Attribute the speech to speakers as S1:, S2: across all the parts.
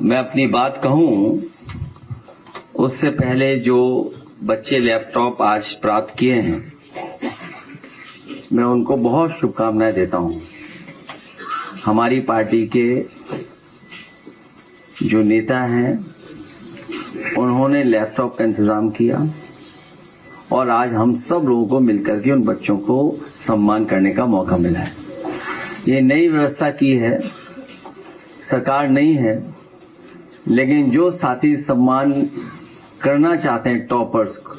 S1: मैं अपनी बात कहूं उससे पहले जो बच्चे लैपटॉप आज प्राप्त किए हैं, मैं उनको बहुत शुभकामनाएं देता हूं। हमारी पार्टी के जो नेता हैं उन्होंने लैपटॉप का इंतजाम किया और आज हम सब लोगों को मिलकर के उन बच्चों को सम्मान करने का मौका मिला है। ये नई व्यवस्था की है, सरकार नहीं है, लेकिन जो साथी सम्मान करना चाहते हैं टॉपर्स को,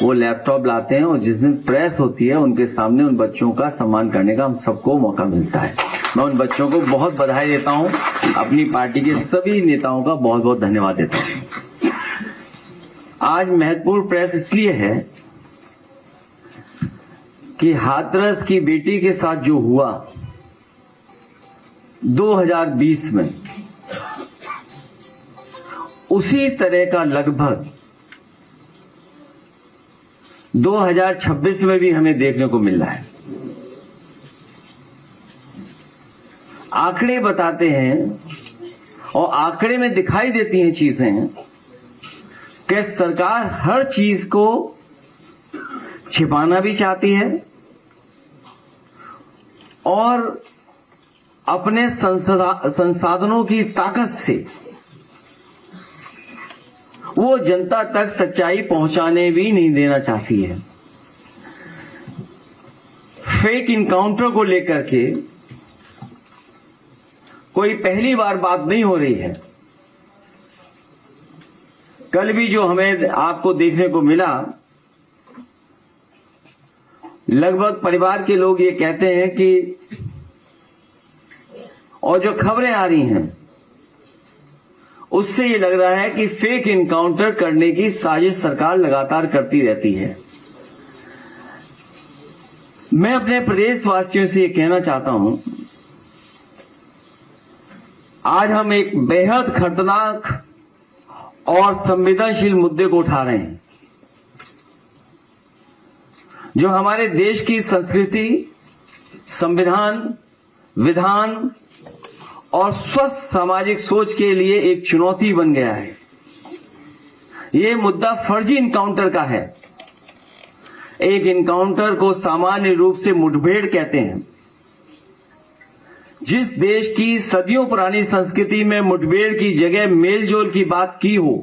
S1: वो लैपटॉप लाते हैं और जिस दिन प्रेस होती है उनके सामने उन बच्चों का सम्मान करने का हम सबको मौका मिलता है। मैं उन बच्चों को बहुत बधाई देता हूं, अपनी पार्टी के सभी नेताओं का बहुत बहुत धन्यवाद देता हूं। आज महत्वपूर्ण प्रेस इसलिए है कि हाथरस की बेटी के साथ जो हुआ 2020 में, उसी तरह का लगभग 2026 में भी हमें देखने को मिल रहा है। आंकड़े बताते हैं और आंकड़े में दिखाई देती हैं चीजें कि सरकार हर चीज को छिपाना भी चाहती है और अपने संसाधनों की ताकत से वो जनता तक सच्चाई पहुंचाने भी नहीं देना चाहती है। फेक इनकाउंटर को लेकर के कोई पहली बार बात नहीं हो रही है। कल भी जो हमें आपको देखने को मिला, लगभग परिवार के लोग ये कहते हैं कि, और जो खबरें आ रही हैं उससे ये लग रहा है कि फेक इनकाउंटर करने की साजिश सरकार लगातार करती रहती है। मैं अपने प्रदेशवासियों से ये कहना चाहता हूं, आज हम एक बेहद खतरनाक और संवेदनशील मुद्दे को उठा रहे हैं, जो हमारे देश की संस्कृति, संविधान, विधान और स्वस्थ सामाजिक सोच के लिए एक चुनौती बन गया है। यह मुद्दा फर्जी इनकाउंटर का है। एक इनकाउंटर को सामान्य रूप से मुठभेड़ कहते हैं। जिस देश की सदियों पुरानी संस्कृति में मुठभेड़ की जगह मेलजोल की बात की हो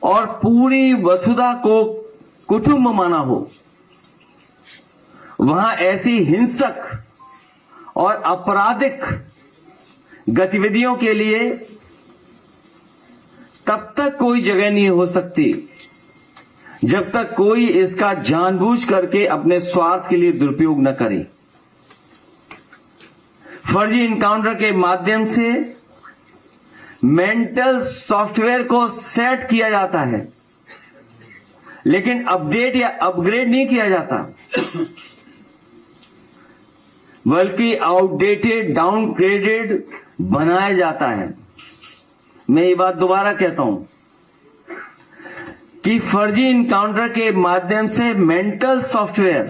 S1: और पूरी वसुधा को कुटुंब माना हो, वहां ऐसी हिंसक और आपराधिक गतिविधियों के लिए तब तक कोई जगह नहीं हो सकती जब तक कोई इसका जानबूझ करके अपने स्वार्थ के लिए दुरुपयोग न करे। फर्जी इनकाउंटर के माध्यम से मेंटल सॉफ्टवेयर को सेट किया जाता है, लेकिन अपडेट या अपग्रेड नहीं किया जाता, बल्कि आउटडेटेड, डाउनग्रेडेड बनाया जाता है। मैं ये बात दोबारा कहता हूं कि फर्जी इनकाउंटर के माध्यम से मेंटल सॉफ्टवेयर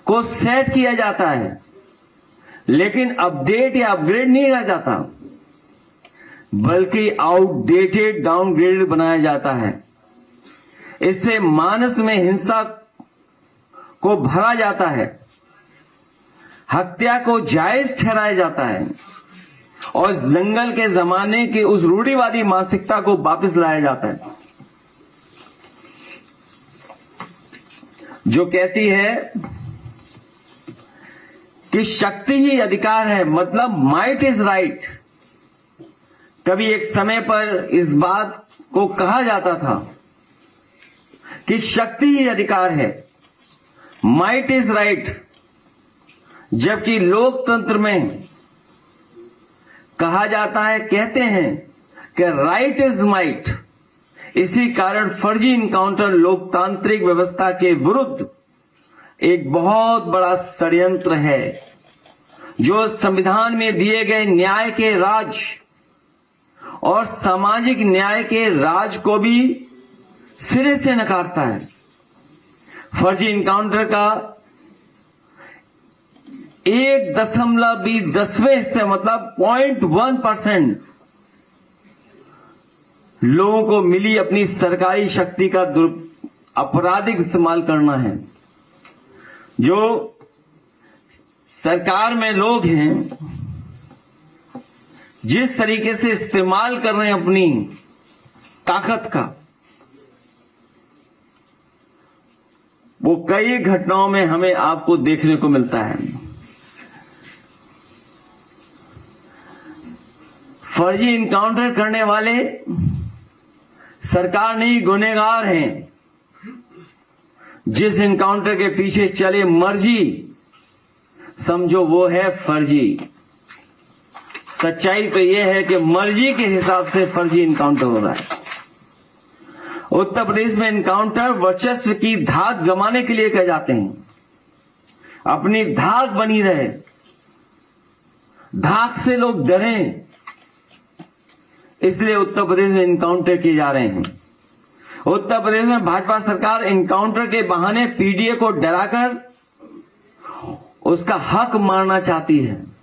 S1: को सेट किया जाता है, लेकिन अपडेट या अपग्रेड नहीं किया जाता, बल्कि आउटडेटेड, डाउनग्रेडेड बनाया जाता है। इससे मानस में हिंसा को भरा जाता है, हत्या को जायज ठहराया जाता है और जंगल के जमाने की उस रूढ़िवादी मानसिकता को वापस लाया जाता है जो कहती है कि शक्ति ही अधिकार है, मतलब माइट इज राइट। कभी एक समय पर इस बात को कहा जाता था कि शक्ति ही अधिकार है, माइट इज राइट, जबकि लोकतंत्र में कहा जाता है, कहते हैं कि राइट इज माइट। इसी कारण फर्जी इनकाउंटर लोकतांत्रिक व्यवस्था के विरुद्ध एक बहुत बड़ा षड्यंत्र है, जो संविधान में दिए गए न्याय के राज और सामाजिक न्याय के राज को भी सिरे से नकारता है। फर्जी इनकाउंटर का 1.10वें हिस्से मतलब 0.1% लोगों को मिली अपनी सरकारी शक्ति का आपराधिक इस्तेमाल करना है। जो सरकार में लोग हैं जिस तरीके से इस्तेमाल कर रहे हैं अपनी ताकत का, वो कई घटनाओं में हमें आपको देखने को मिलता है। फर्जी इनकाउंटर करने वाले सरकार नहीं गुनहगार हैं। जिस इनकाउंटर के पीछे चले मर्जी, समझो वो है फर्जी। सच्चाई तो यह है कि मर्जी के हिसाब से फर्जी इनकाउंटर हो रहा है। उत्तर प्रदेश में इनकाउंटर वर्चस्व की धाक जमाने के लिए किए जाते हैं। अपनी धाक बनी रहे, धाक से लोग डरें, इसलिए उत्तर प्रदेश में इनकाउंटर किए जा रहे हैं। उत्तर प्रदेश में भाजपा सरकार इनकाउंटर के बहाने पीडीए को डराकर उसका हक मारना चाहती है।